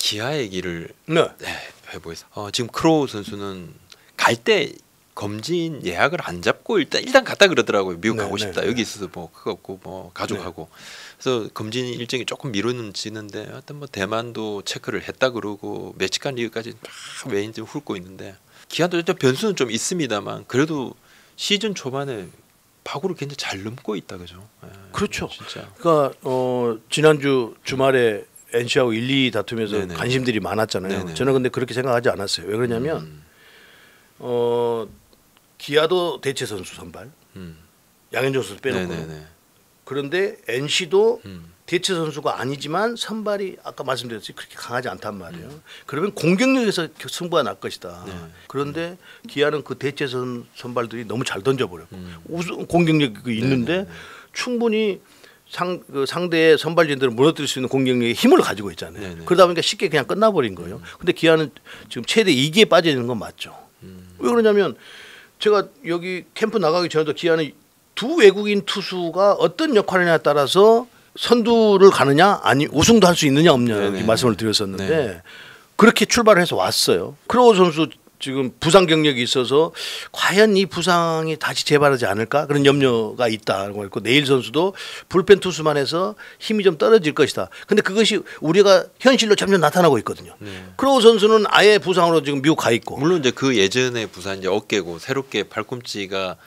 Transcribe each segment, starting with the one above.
기아 얘기를 네. 해보겠습니다. 지금 크로우 선수는 갈 때 검진 예약을 안 잡고 일단 갔다 그러더라고요. 미국 가고 싶다. 여기 있어서 뭐 그거 없고 뭐 가족하고. 그래서 검진 일정이 조금 미루지는데 하여튼 뭐 대만도 체크를 했다 그러고 멕시칸 리그까지 막 외인 좀 훑고 있는데 기아도 일단 변수는 좀 있습니다만 그래도 시즌 초반에 파고를 굉장히 잘 넘고 있다 그죠? 그렇죠. 진짜. 그러니까 지난주 주말에 NC하고 1, 2 다투면서 네네. 관심들이 많았잖아요. 네네. 저는 근데 그렇게 생각하지 않았어요. 왜 그러냐면 기아도 대체 선수 선발, 양현종 선수 빼놓고. 네네네. 그런데 NC도 대체 선수가 아니지만 선발이 아까 말씀드렸듯이 그렇게 강하지 않단 말이에요. 그러면 공격력에서 승부가 날 것이다. 그런데 기아는 그 대체 선발들이 너무 잘 던져버렸고 우승 공격력이 있는데 충분히 상대의 선발진들을 무너뜨릴 수 있는 공격력의 힘을 가지고 있잖아요. 네네. 그러다 보니까 쉽게 그냥 끝나버린 거예요. 근데 기아는 지금 최대 2기에 빠져 있는 건 맞죠. 왜 그러냐면 제가 여기 캠프 나가기 전에도 기아는 두 외국인 투수가 어떤 역할이냐에 따라서 선두를 가느냐 아니 우승도 할 수 있느냐 없느냐 이렇게 말씀을 드렸었는데 그렇게 출발을 해서 왔어요. 크로우 선수 지금 부상 경력이 있어서 과연 이 부상이 다시 재발하지 않을까 그런 염려가 있다고 했고 내일 선수도 불펜 투수만 해서 힘이 좀 떨어질 것이다. 근데 그것이 우리가 현실로 점점 나타나고 있거든요. 크로우 선수는 아예 부상으로 지금 미국 가 있고 물론 이제 그 예전에 부상 이제 어깨고 새롭게 팔꿈치가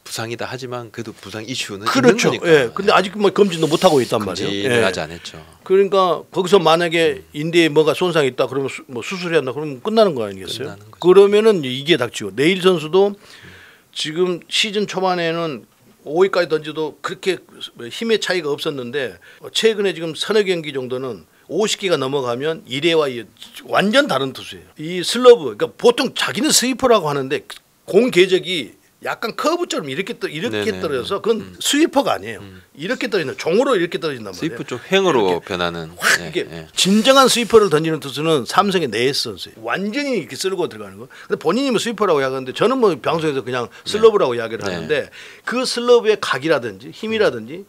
부상이다 하지만 그래도 부상 이슈는 그렇죠. 있는 거니까. 예. 근데 아직 뭐 검진도 못 하고 있단 말이에요. 검진을 아직 안 했죠. 그러니까 거기서 만약에 인대에 뭐가 손상이 있다 그러면 뭐 수술이 한다 그러면 끝나는 거 아니겠어요? 끝나는 거죠. 그러면은 이게 닥치고 내일 선수도 지금 시즌 초반에는 5위까지 던져도 그렇게 힘의 차이가 없었는데 최근에 지금 서너 경기 정도는 50개가 넘어가면 1회와 완전 다른 투수예요. 이 슬러브 그러니까 보통 자기는 스위퍼라고 하는데 공 궤적이 약간 커브처럼 이렇게 떨어져서 그건 스위퍼가 아니에요. 이렇게 떨어지는 종으로 이렇게 떨어진단 말이에요. 스위프 쪽 횡으로 변하는. 이게 진정한 스위퍼를 던지는 투수는 삼성의 네이스 선수예요. 완전히 이렇게 쓸고 들어가는 거. 근데 본인이 뭐 스위퍼라고 이야기하는데 저는 뭐 방송에서 그냥 슬러브라고 이야기를 하는데 그 슬러브의 각이라든지 힘이라든지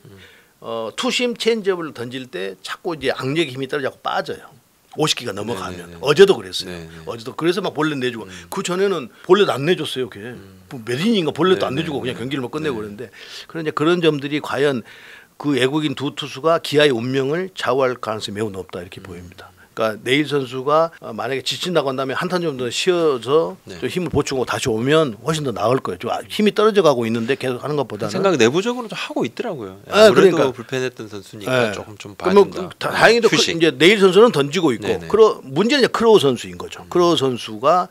투심 체인지업을 던질 때 자꾸 이제 악력의 힘이 떨어져 빠져요. 50기가 넘어가면 어제도 그랬어요. 어제도 그래서 막 볼넷 내주고 그 전에는 볼넷 안 내줬어요. 걔 몇 이닝인가 볼넷도 안 내주고 그냥 경기를 막 끝내고 그랬는데 그런데 그런 점들이 과연 그 외국인 두 투수가 기아의 운명을 좌우할 가능성이 매우 높다 이렇게 보입니다. 그러니까 내일 선수가 만약에 지친다고 한다면 한 탄 정도 쉬어서 좀 힘을 보충하고 다시 오면 훨씬 더 나을 거예요. 좀 힘이 떨어져 가고 있는데 계속 하는 것보다는 생각 내부적으로 좀 하고 있더라고요. 아무래도 그러니까. 불펜했던 선수니까 조금 좀 그러면 봐준다. 다행히도 이제 내일 선수는 던지고 있고 문제는 이제 크로우 선수인 거죠. 크로우 선수가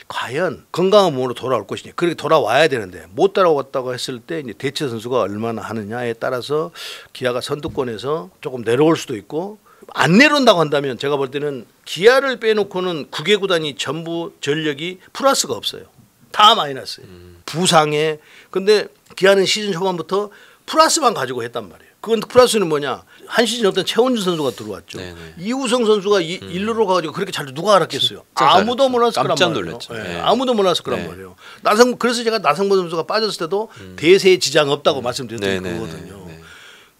과연 건강한 몸으로 돌아올 것이냐. 그렇게 돌아와야 되는데 못 따라왔다고 했을 때 이제 대체 선수가 얼마나 하느냐에 따라서 기아가 선두권에서 조금 내려올 수도 있고 안 내려온다고 한다면 제가 볼 때는 기아를 빼놓고는 9개 구단이 전부 전력이 플러스가 없어요. 다 마이너스예요. 부상에. 근데 기아는 시즌 초반부터 플러스만 가지고 했단 말이에요. 그건 플러스는 뭐냐. 한 시즌 어떤 최원준 선수가 들어왔죠. 이우성 선수가 일루로 가가지고 그렇게 잘 누가 알았겠어요. 아무도 몰랐을 거란 말이에요. 놀랐죠. 아무도 몰랐을 거란 말이에요. 그래서 제가 나성범 선수가 빠졌을 때도 대세에 지장 없다고 말씀드렸던 거거든요.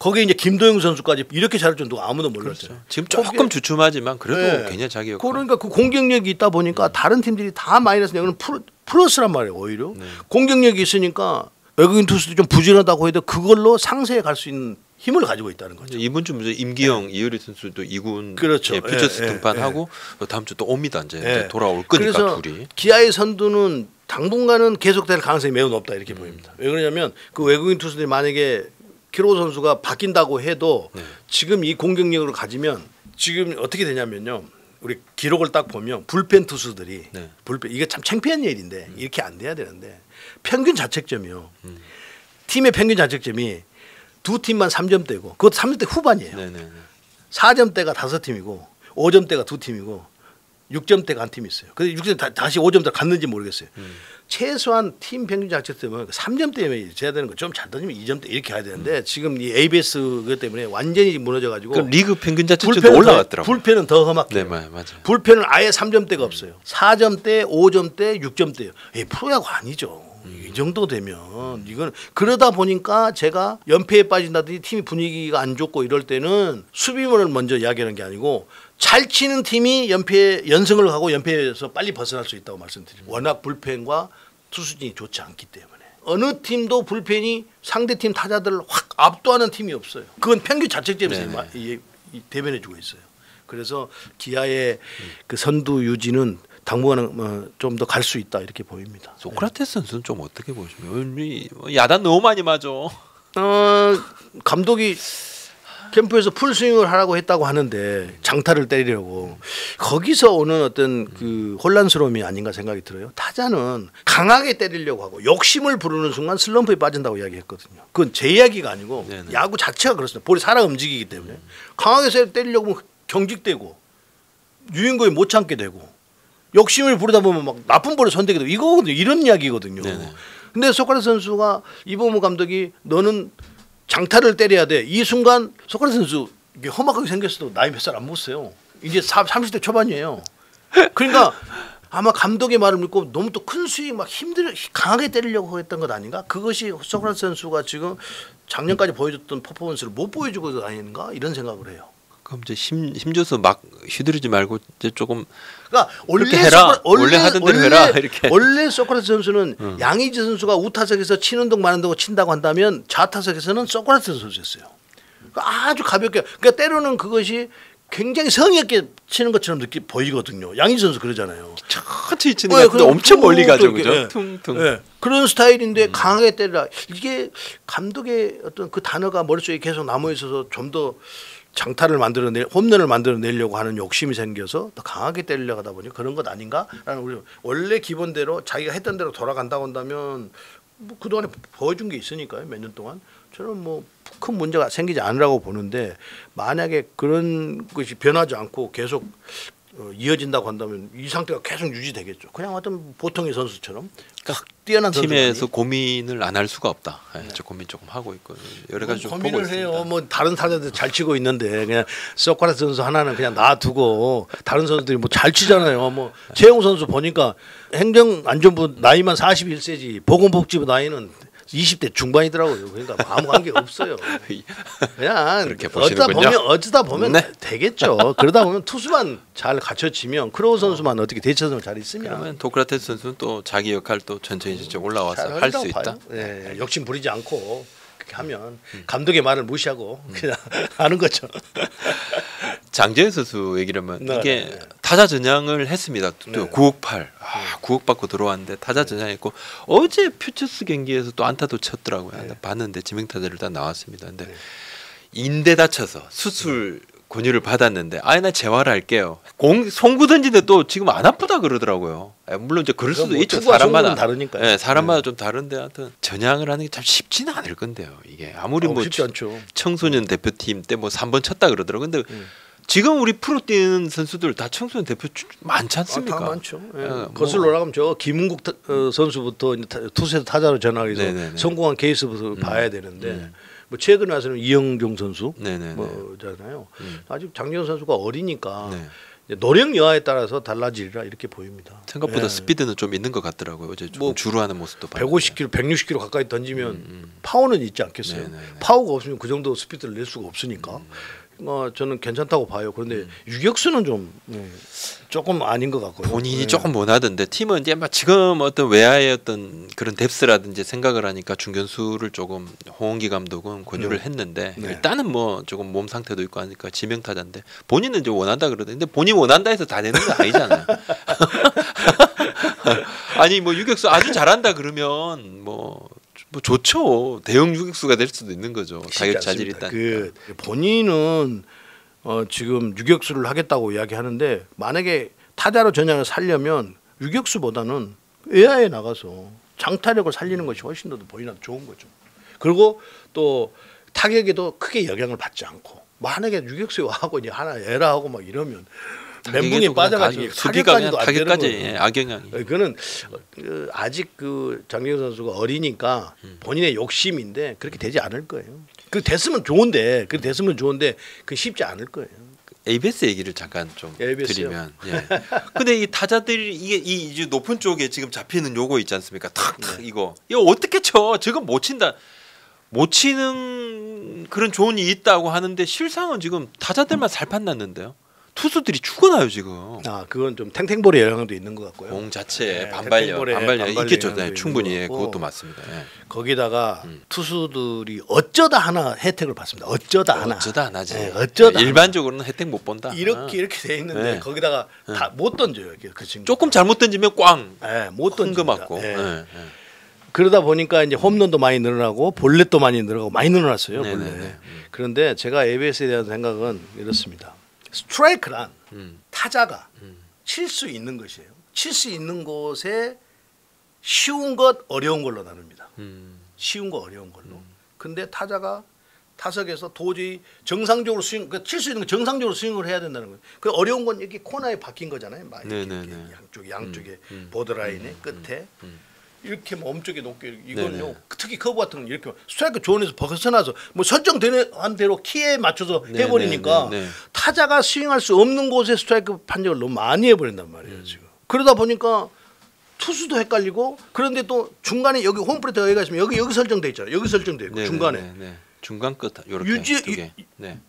거기에 이제 김도영 선수까지 이렇게 잘할 줄 누가 아무도 몰랐어요. 그렇죠. 지금 조금 주춤하지만 그래도 굉장히 자기 역할. 그러니까 그 공격력이 있다 보니까 다른 팀들이 다 마이너스 내고는 플러스란 말이에요. 오히려 공격력이 있으니까 외국인 투수도 좀 부진하다고 해도 그걸로 상세에 갈 수 있는 힘을 가지고 있다는 거죠. 이번 주 임기영, 이효리 선수도 2군 그렇죠. 퓨처스 등판하고 다음 주 또 옵니다. 이제 돌아올 거니까 그래서 둘이. 기아의 선두는 당분간은 계속될 가능성이 매우 높다 이렇게 보입니다. 왜 그러냐면 그 외국인 투수들이 만약에 키로 선수가 바뀐다고 해도 지금 이 공격력을 가지면 지금 어떻게 되냐면요. 우리 기록을 딱 보면 불펜 투수들이 불펜 이게 참 창피한 일인데 이렇게 안 돼야 되는데 평균 자책점이요. 팀의 평균 자책점이 두 팀만 3점대고 그것도 3점대 후반이에요. 4점대가 5팀이고 5점대가 2팀이고 6점대가 한 팀이 있어요. 근데 6점 다시 5점대 갔는지 모르겠어요. 최소한 팀 평균 자책점은 3점대면 돼야 되는 거 좀 잘 던지면 2점대 이렇게 가야 되는데 지금 이 ABS 그것 때문에 완전히 무너져가지고 그럼 리그 평균 자책점도 올라갔더라고요. 불펜은 더 험하게. 네, 맞아요. 불펜은 아예 3점대가 없어요. 4점대, 5점대, 6점대요. 프로야구 아니죠. 이 정도 되면 이건 그러다 보니까 제가 연패에 빠진다든지 팀이 분위기가 안 좋고 이럴 때는 수비문을 먼저 이야기하는 게 아니고 잘 치는 팀이 연승을 하고 연패에서 빨리 벗어날 수 있다고 말씀드립니다. 워낙 불펜과 투수진이 좋지 않기 때문에 어느 팀도 불펜이 상대팀 타자들을 확 압도하는 팀이 없어요. 그건 평균 자책점에서 대변해주고 있어요. 그래서 기아의 그 선두 유지는 당분간은 좀 더 갈 수 있다 이렇게 보입니다. 소크라테스 선수는 좀 어떻게 보십니까? 야단 너무 많이 맞아. 감독이 캠프에서 풀스윙을 하라고 했다고 하는데 장타를 때리려고 거기서 오는 어떤 그 혼란스러움이 아닌가 생각이 들어요. 타자는 강하게 때리려고 하고 욕심을 부르는 순간 슬럼프에 빠진다고 이야기했거든요. 그건 제 이야기가 아니고 네네. 야구 자체가 그렇습니다. 볼이 살아 움직이기 때문에 강하게 때리려고 하면 경직되고 유인구에 못 참게 되고 욕심을 부르다 보면 막 나쁜 볼에 선택이 되고 이거거든요. 이런 이야기거든요. 네네. 근데 소크라테스 선수가 이범호 감독이 너는 장타를 때려야 돼. 이 순간 소크라테스 선수 이게 험악하게 생겼어도 나이 몇 살 안 먹었어요. 이제 30대 초반이에요. 그러니까 아마 감독의 말을 믿고 너무 또 큰 스윙 막 강하게 때리려고 했던 것 아닌가? 그것이 소크라테스 선수가 지금 작년까지 보여줬던 퍼포먼스를 못 보여주고 다니는가 이런 생각을 해요. 그럼 이제 힘줘서 막 휘두르지 말고 이제 조금 그러니까 원래 하던 대로 해라 이렇게. 원래 소크라테스 선수는 양의지 선수가 우타석에서 치는 동 마는 동 친다고 한다면 좌타석에서는 소크라테스 선수였어요. 그러니까 아주 가볍게 그러니까 때로는 그것이 굉장히 성의 있게 치는 것처럼 보이거든요. 양의지 선수 그러잖아요. 천천히 치는 거 같은데 엄청 멀리 가죠, 그죠? 네. 퉁퉁. 네. 그런 스타일인데 강하게 때리라. 이게 감독의 어떤 그 단어가 머릿속에 계속 남아 있어서 좀 더 장타를 홈런을 만들어내려고 하는 욕심이 생겨서 더 강하게 때리려고 하다 보니 그런 것 아닌가라는 우리 원래 기본대로 자기가 했던 대로 돌아간다고 한다면 뭐 그동안에 보여준 게 있으니까요. 몇 년 동안 저는 뭐 큰 문제가 생기지 않으라고 보는데 만약에 그런 것이 변하지 않고 계속 이어진다고 한다면 이 상태가 계속 유지되겠죠. 그냥 어떤 보통의 선수처럼 그러니까 뛰어난 팀에서 선수가 고민을 안 할 수가 없다. 네. 저 고민 조금 하고 있고 여러 가지 좀 고민을 보고 해요. 있습니다. 뭐 다른 타자들 잘 치고 있는데 그냥 소크라테스 선수 하나는 그냥 놔두고 다른 선수들이 뭐 잘 치잖아요. 뭐 최영우 선수 보니까 행정안전부 나이만 41세지 보건복지부 나이는 20대 중반이더라고요. 그러니까 아무 관계 없어요. 그냥 그렇게 보시는군요. 어쩌다 보면 네. 되겠죠. 그러다 보면 투수만 잘 갖춰지면 크로우 선수만 어떻게 대처선을 잘 있으면 그러면 소크라테스 선수는 또 자기 역할 또 천천히 올라와서 할 수 있다. 네, 욕심 부리지 않고 그렇게 하면 감독의 말을 무시하고 그냥 하는 거죠. 장재현 선수 얘기를 하면 이게 타자 전향을 했습니다. 9억 8. 9억 받고 들어왔는데 타자 전향했고 어제 퓨처스 경기에서 또 안타도 쳤더라고요. 봤는데 지명타자를 다 나왔습니다. 근데 인대 다쳐서 수술 권유를 받았는데 나 재활할게요. 송구 던지는데 또 지금 안 아프다 그러더라고요. 물론 이제 그럴 수도 있죠. 사람마다 다르니까. 네, 사람마다 좀 다른데 하여튼 전향을 하는 게 참 쉽지는 않을 건데요. 이게 아무리 뭐 쉽지 않죠. 청소년 대표팀 때 뭐 3번 쳤다 그러더라고요. 근데 지금 우리 프로 뛰는 선수들 다 청소년 대표 많지 않습니까? 다 많죠. 거슬러 올라가면 저 김은국 선수부터 투수 타자로 전환해서 성공한 케이스부터 봐야 되는데 뭐 최근에 와서는 이영종 선수 뭐잖아요. 아직 장재현 선수가 어리니까 노력 여하에 따라서 달라지리라 이렇게 보입니다. 생각보다 스피드는 좀 있는 것 같더라고요. 어제 좀 주루하는 모습도 봤는데. 150km, 160km 가까이 던지면 파워는 있지 않겠어요. 파워가 없으면 그 정도 스피드를 낼 수가 없으니까. 저는 괜찮다고 봐요. 그런데 유격수는 좀 조금 아닌 것 같고요. 본인이 조금 원하던데 팀은 이제 막 지금 어떤 외야의 어떤 그런 뎁스라든지 생각을 하니까 중견수를 조금 홍원기 감독은 권유를 했는데 일단은 뭐 조금 몸 상태도 있고 하니까 지명타자인데 본인은 좀 원한다 그러던데 본인 원한다 해서 다 되는 건 아니잖아요. 아니 뭐 유격수 아주 잘한다 그러면 뭐 좋죠. 대형 유격수가 될 수도 있는 거죠. 자격 자질이 있다니까. 본인은 지금 유격수를 하겠다고 이야기하는데 만약에 타자로 전향을 살려면 유격수보다는 외야에 나가서 장타력을 살리는 것이 훨씬 더 본인한테 좋은 거죠. 그리고 또 타격에도 크게 영향을 받지 않고 만약에 유격수에 하고 이제 하나 에라 하고 막 이러면 멘붕에 빠져가지고 타격까지 악영향이. 그거는 아직 그 장재현 선수가 어리니까 본인의 욕심인데 그렇게 되지 않을 거예요. 그 됐으면 좋은데 그 쉽지 않을 거예요. ABS 얘기를 잠깐 좀 드리면, 근데 이 타자들이 이게 높은 쪽에 지금 잡히는 요거 있지 않습니까? 탁탁 이거 어떻게 쳐? 지금 못 친다. 못 치는 그런 조언이 있다고 하는데 실상은 지금 타자들만 살판 났는데요. 투수들이 죽어나요 지금. 아 그건 좀 탱탱볼의 영향도 있는 것 같고요. 공 자체에 네, 반발력 있겠죠. 영향도 있는 충분히 것 같고. 그것도 맞습니다. 예. 거기다가 투수들이 어쩌다 하나 혜택을 받습니다. 어쩌다 하나. 어쩌다 하나지. 네, 어쩌다 일반적으로는 혜택 못 본다. 이렇게 돼 있는데 네. 거기다가 다 못 던져요. 그 친구. 조금 잘못 던지면 꽝. 네, 못 큰 거 던집니다. 맞고. 네. 예, 예. 그러다 보니까 이제 홈런도 많이 늘어나고 볼넷도 많이 늘어나고 많이 늘어났어요. 네네네. 볼넷. 그런데 제가 ABS에 대한 생각은 이렇습니다. 스트라이크란 타자가 칠 수 있는 것이에요. 칠 수 있는 곳에 쉬운 것 어려운 걸로 나눕니다. 쉬운 거 어려운 걸로. 근데 타자가 타석에서 도저히 정상적으로 스윙, 칠 수 있는 거 정상적으로 스윙을 해야 된다는 거예요. 그 어려운 건 이렇게 코너에 박힌 거잖아요. 막 이렇게 양쪽에 보드라인의 끝에 이렇게 몸쪽에 높게 이건요. 네네. 특히 커브 같은 건 이렇게 스트라이크 존에서 벗어나서 뭐 설정되는 대로 키에 맞춰서 해버리니까 네네. 타자가 스윙할 수 없는 곳에 스트라이크 판정을 너무 많이 해버린단 말이에요. 지금 그러다 보니까 투수도 헷갈리고 그런데 또 중간에 여기 홈플레이트가 여기가 있으면 여기 설정돼 있잖아요. 여기 설정돼 있고 중간에 중간 끝 이렇게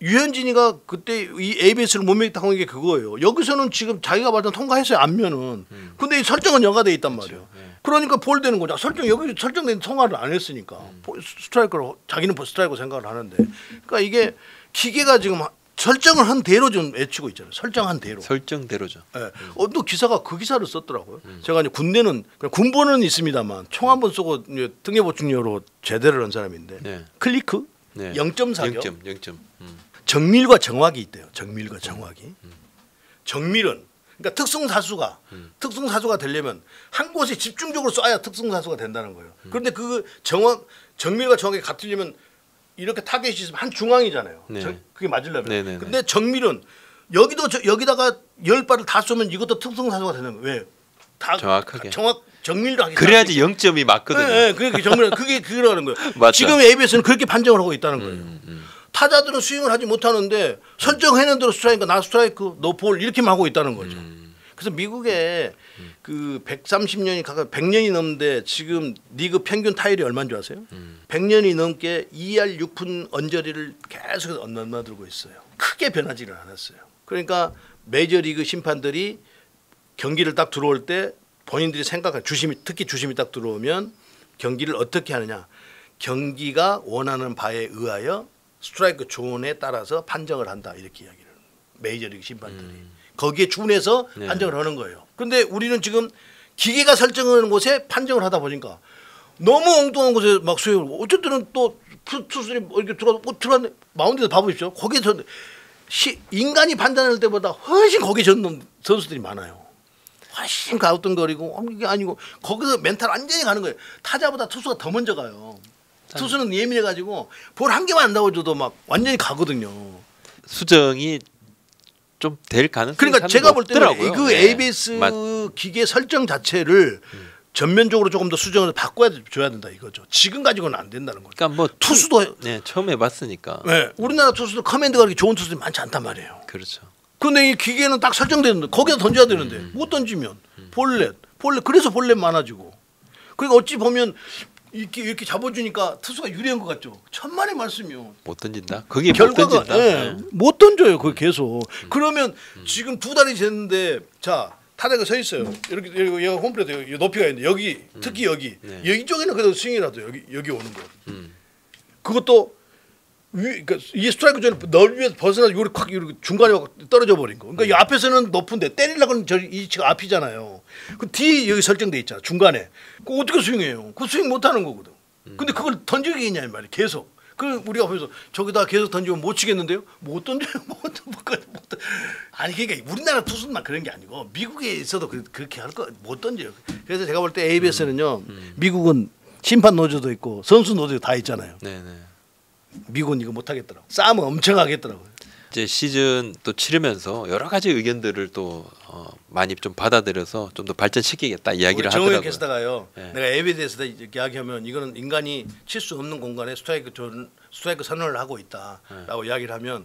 유현진이가 그때 이 ABS를 못 믿다고 한 게 그거예요. 여기서는 지금 자기가 받은 통과했어요 안면은. 근데 이 설정은 여가돼 있단 말이에요. 그러니까 볼 되는 거죠. 설정 여기 설정된 통과를 안 했으니까 스트라이크로 자기는 스트라이크 생각을 하는데. 그러니까 이게 기계가 지금 설정을 한 대로 좀 외치고 있잖아요. 설정한 대로. 설정대로죠. 네. 또 기사가 그 기사를 썼더라고요. 제가 이제 군대는 군번은 있습니다만 총 한 번 쏘고 등에 보충료로 제대를 한 사람인데 클리크 0.4교 0.0. 정밀과 정확이 있대요. 정밀과 정확이. 정밀은 그러니까 특성사수가 되려면 한 곳에 집중적으로 쏴야 특성사수가 된다는 거예요. 그런데 그 정밀과 정확이 같으려면 이렇게 타겟이 있으면 한 중앙이잖아요. 그게 맞으려면. 근데 정밀은 여기다가 10발을 다 쏘면 이것도 특성사수가 되는 거예요. 왜? 다 정확하게. 정밀도 하기. 그래야지 0점이 맞거든요. 네, 그게 정밀 그게 그거라는 거예요. 맞죠. 지금 ABS는 그렇게 판정을 하고 있다는 거예요. 타자들은 스윙을 하지 못하는데 설정해놓은 대로 스트라이크, 나 스트라이크, 너 볼 이렇게만 하고 있다는 거죠. 그래서 미국에 그 130년이 가까이 100년이 넘는데 지금 리그 평균 타율이 얼마인 줄 아세요? 100년이 넘게 2할 6푼 언저리를 계속해서 넘나들고 있어요. 크게 변하지는 않았어요. 그러니까 메이저리그 심판들이 경기를 딱 들어올 때 본인들이 생각한 특히 주심이 딱 들어오면 경기를 어떻게 하느냐. 경기가 원하는 바에 의하여 스트라이크 존에 따라서 판정을 한다 이렇게 이야기를 해요. 메이저리그 심판들이 거기에 준해서 판정을 하는 거예요. 그런데 우리는 지금 기계가 설정하는 곳에 판정을 하다 보니까 너무 엉뚱한 곳에 막 수행을 어쨌든 또 투수들이 이렇게 들어왔네 마운드에서 봐보십시오. 거기서 인간이 판단할 때보다 훨씬 거기에 젖는 선수들이 많아요. 훨씬 가우뚱거리고 이게 아니고 거기서 멘탈 완전히 가는 거예요. 타자보다 투수가 더 먼저 가요. 투수는 예민해가지고 볼 한 개만 안 나와줘도 막 완전히 가거든요. 수정이 좀 될 가능성이 그러니까 제가 볼 때는 높더라고요. 그 ABS 기계 설정 자체를 전면적으로 조금 더 수정을 바꿔줘야 된다 이거죠. 지금 가지고는 안 된다는 거죠. 그러니까 뭐 투수도 처음 해봤으니까. 우리나라 투수들 커맨드가 그렇게 좋은 투수들이 많지 않단 말이에요. 그렇죠. 근데 이 기계는 딱 설정되는데 거기다 던져야 되는데 못 던지면 볼넷 그래서 볼넷 많아지고. 그러니까 어찌 보면 이렇게 잡아주니까 투수가 유리한 것 같죠. 천만의 말씀이요. 못 던진다. 그게 결과가 못 던진다. 못 던져요. 그 계속. 그러면 지금 2달이 됐는데 자 타자가 서 있어요. 이렇게 홈플레이트 높이가 있는데 여기 특히 여기 쪽에는 그래도 스윙이라도 여기 오는 거. 그것도 그러니까 이 스트라이크 존 넓이에서 벗어나서 이렇게 중간에 떨어져 버린 거. 그러니까 이 앞에서는 높은데 때리려고는 이 지금 앞이잖아요. 그 뒤 여기 설정돼 있잖아 중간에. 그 어떻게 스윙해요? 그 스윙 못 하는 거거든. 근데 그걸 던지겠냐 이 말이야 계속. 그 우리가 그래서 저기다 계속 던지면 못 치겠는데요? 못 던져요. 아니 그러니까 우리나라 투수만 그런 게 아니고 미국에 있어도 그렇게 할 거 못 던져요. 그래서 제가 볼 때 ABS는요 미국은 심판 노조도 있고 선수 노조도 다 있잖아요. 미국은 이거 못 하겠더라고. 싸움은 엄청 하겠더라고요. 이제 시즌 또 치르면서 여러 가지 의견들을 또 많이 좀 받아들여서 좀 더 발전시키겠다 이야기를 하더라고요. 정우영 캐스터가요. 내가 ABS에서 이야기하면 이거는 인간이 칠 수 없는 공간에 스트라이크 선언을 하고 있다라고 이야기를 하면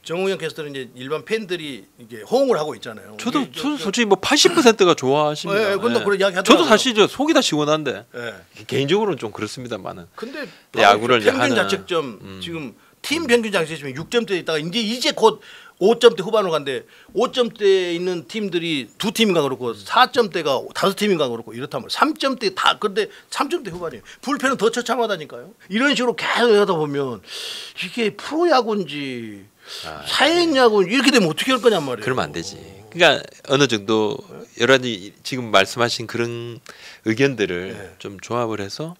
정우영 캐스터는 이제 일반 팬들이 이게 호응을 하고 있잖아요. 저도 솔직히 뭐 80%가 좋아하십니다. 네, 근데 그런 이야기 하더라고요. 저도 사실 속이 다 시원한데 네. 개인적으로는 좀 그렇습니다만은. 근데 야구를 평균 하는 자책점 지금 팀 평균 장시점이 6점대 있다가 이제 곧 5점대 후반으로 간데 5점대에 있는 팀들이 2팀인가 그렇고 4점대가 5팀인가 그렇고 이렇다면 3점대 다 근데 3점대 후반이에요. 불펜은 더 처참하다니까요. 이런 식으로 계속 하다 보면 이게 프로야구인지 사회인야구 이렇게 되면 어떻게 할 거냔 말이에요. 그러면 안 되지. 그러니까 어느 정도 여러 가지 지금 말씀하신 그런 의견들을 좀 조합을 해서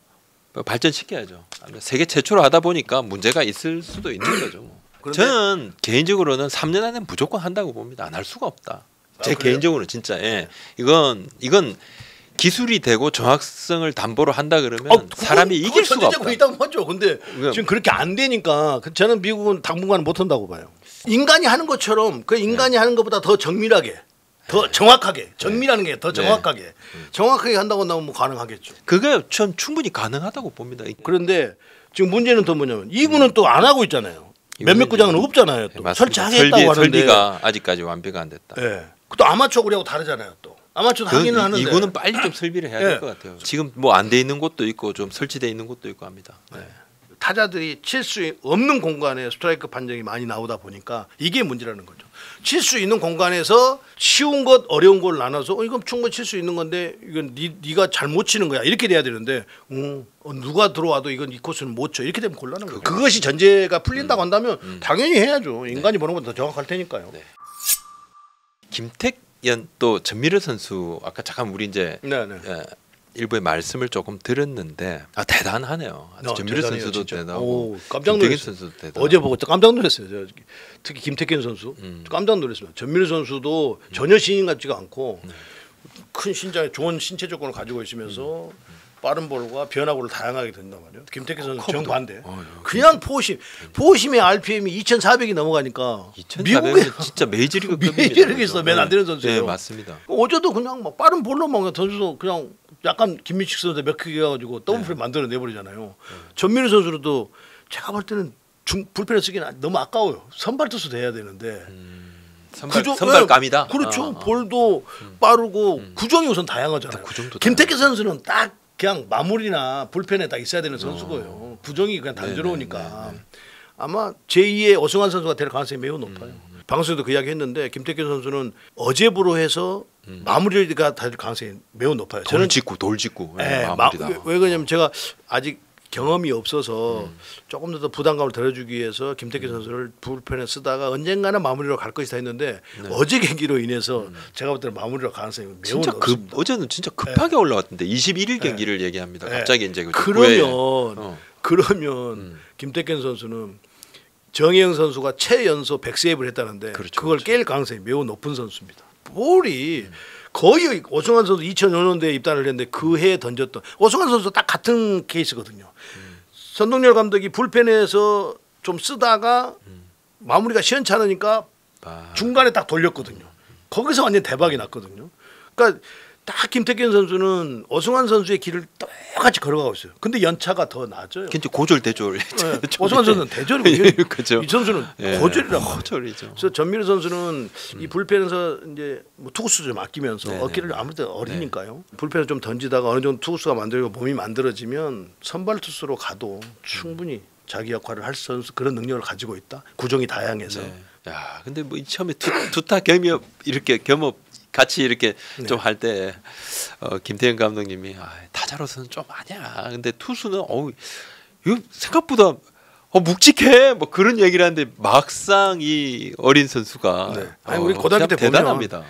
발전시켜야죠. 세계 최초로 하다 보니까 문제가 있을 수도 있는 거죠. 뭐. 저는 개인적으로는 3년 안에 무조건 한다고 봅니다. 안 할 수가 없다. 제 개인적으로는 진짜 이건 기술이 되고 정확성을 담보로 한다 그러면 사람이 이길 수가 없다. 있다고 하죠. 근데 지금 그렇게 안 되니까 저는 미국은 당분간 못 한다고 봐요. 인간이 하는 것처럼 그 인간이 하는 것보다 더 정밀하게, 더 정확하게, 정밀하는 게 더 정확하게, 정확하게 한다고 나오면 뭐 가능하겠죠. 그게 전 충분히 가능하다고 봅니다. 그런데 지금 문제는 또 뭐냐면 2구는 또 안 하고 있잖아요. 몇몇 구장은 없잖아요. 또 설치하게 했다고 하는데 설비가 아직까지 완비가 안 됐다. 네. 또 아마추어 구리하고 다르잖아요. 또 아마추어도 하기는 하는데 이거는 빨리 좀 설비를 해야 될 것 같아요. 지금 뭐 안 돼 있는 곳도 있고 좀 설치돼 있는 곳도 있고 합니다. 타자들이 칠 수 없는 공간에 스트라이크 판정이 많이 나오다 보니까 이게 문제라는 거죠. 칠 수 있는 공간에서 쉬운 것 어려운 걸 나눠서 이건 충분히 칠 수 있는 건데 이건 네가 잘못 치는 거야 이렇게 돼야 되는데 누가 들어와도 이건 이 코스는 못 쳐 이렇게 되면 곤란한 거예요. 그것이 전제가 풀린다고 한다면 당연히 해야죠. 인간이 보는 것보다 더 정확할 테니까요. 네. 김택연 또 전미르 선수 아까 잠깐 우리 이제 일부의 말씀을 조금 들었는데 대단하네요. 전미르 선수도 진짜. 대단하고 깜짝 김택연 선수도 대단하고. 어제 보고 깜짝 놀랐어요. 특히 김택현 선수 깜짝 놀랐습니다. 전미르 선수도 전혀 신인 같지가 않고 큰 신장에 좋은 신체 조건을 가지고 있으면서 빠른 볼과 변화구를 다양하게 든단 말이에요. 김택현 선수 정반대. 그냥 포심의 RPM이 2,400이 넘어가니까 2,400은 진짜 메이저리그급입니다. 메이저리그에서 맨 안 되는 선수예요. 네, 맞습니다. 어제도 그냥 막 빠른 볼로 막 던져서 그냥 약간 김민식 선수 몇 크게 해가지고 더블플레이 만들어 내버리잖아요. 전민우 선수로도 제가 볼 때는 불펜을 쓰기는 너무 아까워요. 선발 투수 돼야 되는데. 선발감이다. 그렇죠. 볼도 빠르고 구종이 우선 다양하잖아요. 김태균 선수는 딱 그냥 마무리나 불펜에 딱 있어야 되는 선수고요. 구종이 그냥 단조로우니까 아마 제2의 오승환 선수가 될 가능성이 매우 높아요. 방송에도 그 이야기 했는데 김태균 선수는 어제부로 해서 마무리가 될 가능성이 매우 높아요. 돌 짓고 마무리다. 왜 그러냐면 제가 아직 경험이 없어서 조금 더 부담감을 덜어주기 위해서 김태균 선수를 불펜에 쓰다가 언젠가는 마무리로 갈 것이다 했는데 어제 경기로 인해서 제가 볼 때는 마무리로 가능성이 매우 높습니다. 어제는 진짜 급하게 올라왔던데 21일 경기를 얘기합니다. 갑자기 이제 그러면 김태균 선수는 정혜영 선수가 최연소 100세이브를 했다는데 그걸 깰 가능성이 매우 높은 선수입니다. 볼이 거의 오승환 선수 2005년도에 입단을 했는데 그 해에 던졌던 오승환 선수 딱 같은 케이스거든요. 선동열 감독이 불펜에서 좀 쓰다가 마무리가 시원찮으니까 중간에 딱 돌렸거든요. 거기서 완전 대박이 났거든요. 그러니까 딱 김태균 선수는 오승환 선수의 길을 똑같이 걸어가고 있어요. 근데 연차가 더 낮아요. 진짜 고졸대졸. 오승환 선수는 대졸이고 그렇죠. 이 선수는 고졸이란 말이에요. 고졸이죠. 그래서 전미르 선수는 이 불펜에서 이제 뭐 투구수 좀 아끼면서 어깨를 아무래도 어리니까요. 불펜을 좀 던지다가 어느 정도 투구수가 만들고 몸이 만들어지면 선발 투수로 가도 충분히 자기 역할을 할 선수 그런 능력을 가지고 있다. 구종이 다양해서. 야, 근데 뭐 처음에 두타 겸업 이렇게 겸업 같이 이렇게 좀 할 때 김태현 감독님이 타자로서는 좀 아니야. 근데 투수는 이거 생각보다 묵직해. 뭐 그런 얘기를 하는데 막상 이 어린 선수가 아니 우리 고등학교 때 대단합니다.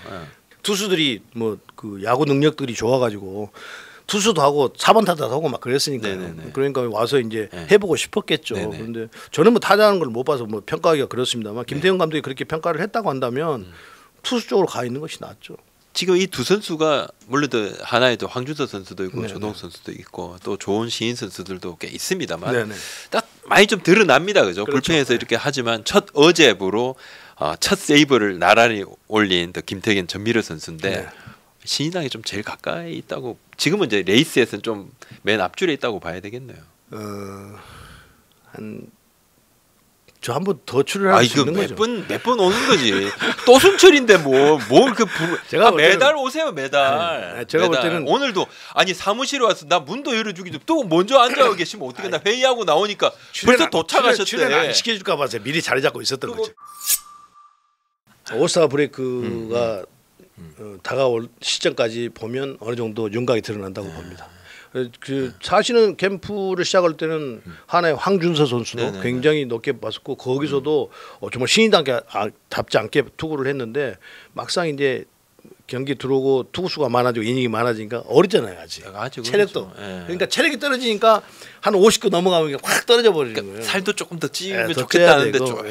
투수들이 뭐 그 야구 능력들이 좋아가지고 투수도 하고 4번 타자도 하고 막 그랬으니까요. 그러니까 와서 이제 해보고 싶었겠죠. 그런데 저는 뭐 타자하는 걸 못 봐서 뭐 평가하기가 그렇습니다만 김태형 감독이 그렇게 평가를 했다고 한다면 투수 쪽으로 가 있는 것이 낫죠. 지금 이 두 선수가 물론 하나에도 황준서 선수도 있고 조동 선수도 있고 또 좋은 신인 선수들도 꽤 있습니다만 딱 많이 좀 드러납니다. 그죠? 불펜에서 이렇게 하지만 첫 어제부로 첫 세이브를 나란히 올린 김태균 전미르 선수인데 신인왕이 좀 제일 가까이 있다고 지금은 이제 레이스에서는 좀 맨 앞줄에 있다고 봐야 되겠네요. 한 저 한 번 더 출연할 수 있는 거죠. 몇 번 오는 거지. 또 순철인데 뭘그 제가 매달 오세요 매달. 네, 제가 볼 때는 오늘도 아니 사무실에 와서 나 문도 열어주기도 또 먼저 앉아 계시면 어떻게 나 회의하고 나오니까 벌써 도착하셨대. 출연 안 시켜줄까 봐서 미리 자리 잡고 있었던 거죠. 올스타 브레이크가 다가올 시점까지 보면 어느 정도 윤곽이 드러난다고 봅니다. 그 사실은 캠프를 시작할 때는 하나의 황준서 선수도 굉장히 높게 봤었고 거기서도 정말 신인답지 않게 투구를 했는데 막상 이제 경기 들어오고 투구수가 많아지고 이닝이 많아지니까 어리잖아요 아직. 체력도. 그렇죠. 그러니까 체력이 떨어지니까 한 50고 넘어가면 확 떨어져 버리는 거예요. 살도 조금 더 찌면 좋겠다는데 조금.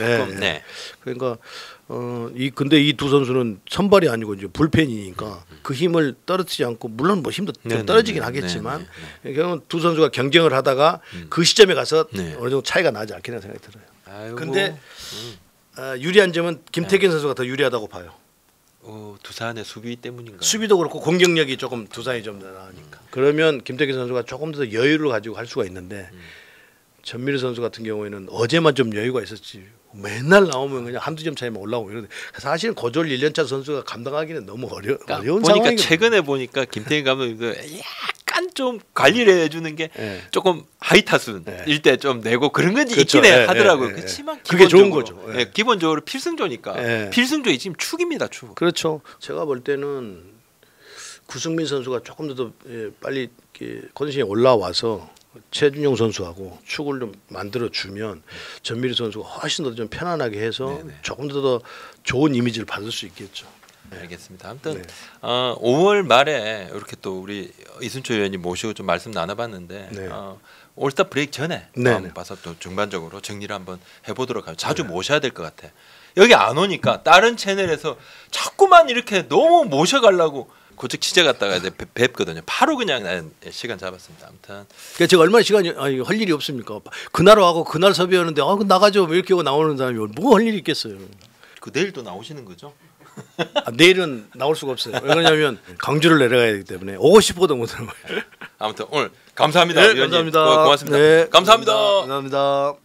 그러니까 근데 이 두 선수는 선발이 아니고 이제 불펜이니까 그 힘을 떨어뜨리지 않고 물론 뭐 힘도 좀 떨어지긴 하겠지만 결국은 두 선수가 경쟁을 하다가 그 시점에 가서 어느 정도 차이가 나지 않겠나 생각이 들어요. 근데 유리한 점은 김태균 선수가 더 유리하다고 봐요. 두산의 수비 때문인가요? 수비도 그렇고 공격력이 조금 두산이 좀 더 나으니까. 그러면 김태균 선수가 조금 더 여유를 가지고 할 수가 있는데 전미르 선수 같은 경우에는 어제만 좀 여유가 있었지. 맨날 나오면 그냥 한두 점 차이만 올라오고 이러는데 사실은 고졸 1년차 선수가 감당하기는 너무 어려운 보니까 상황이거든요. 최근에 보니까 김태균 감독도 약간 좀 관리를 해주는 게 조금 하이 타순일 때 좀 내고 그런 건 그렇죠. 있긴 하더라고요. 그렇지만 그게 좋은 거죠. 기본적으로 필승조니까 필승조이 지금 축입니다. 축. 그렇죠. 제가 볼 때는 구승민 선수가 조금 더 빨리 컨디션이 올라와서 최준용 선수하고 축을 좀 만들어 주면 전미르 선수가 훨씬 더 좀 편안하게 해서 조금 더 좋은 이미지를 받을 수 있겠죠. 알겠습니다. 아무튼 5월 말에 이렇게 또 우리 이순철 의원님 모시고 좀 말씀 나눠봤는데 올스타 브레이크 전에 봐서 또 중반적으로 정리를 한번 해보도록 하죠. 자주 모셔야 될 것 같아. 여기 안 오니까 다른 채널에서 자꾸만 이렇게 너무 모셔가려고 고작 취재 갔다가 이제 뵙거든요. 바로 그냥 시간 잡았습니다. 아무튼 그러니까 제가 얼마나 시간이 할 일이 없습니까? 그날 와고 그날 섭외하는데 나가죠 이렇게 하고 나오는 사람이 뭐 할 일이 있겠어요. 그 내일 또 나오시는 거죠? 내일은 나올 수가 없어요. 왜냐하면 강주를 내려가야 되기 때문에 오고 싶어도 못 오는 거예요. 아무튼 오늘 감사합니다. 네, 감사합니다. 고맙습니다. 네, 감사합니다. 감사합니다.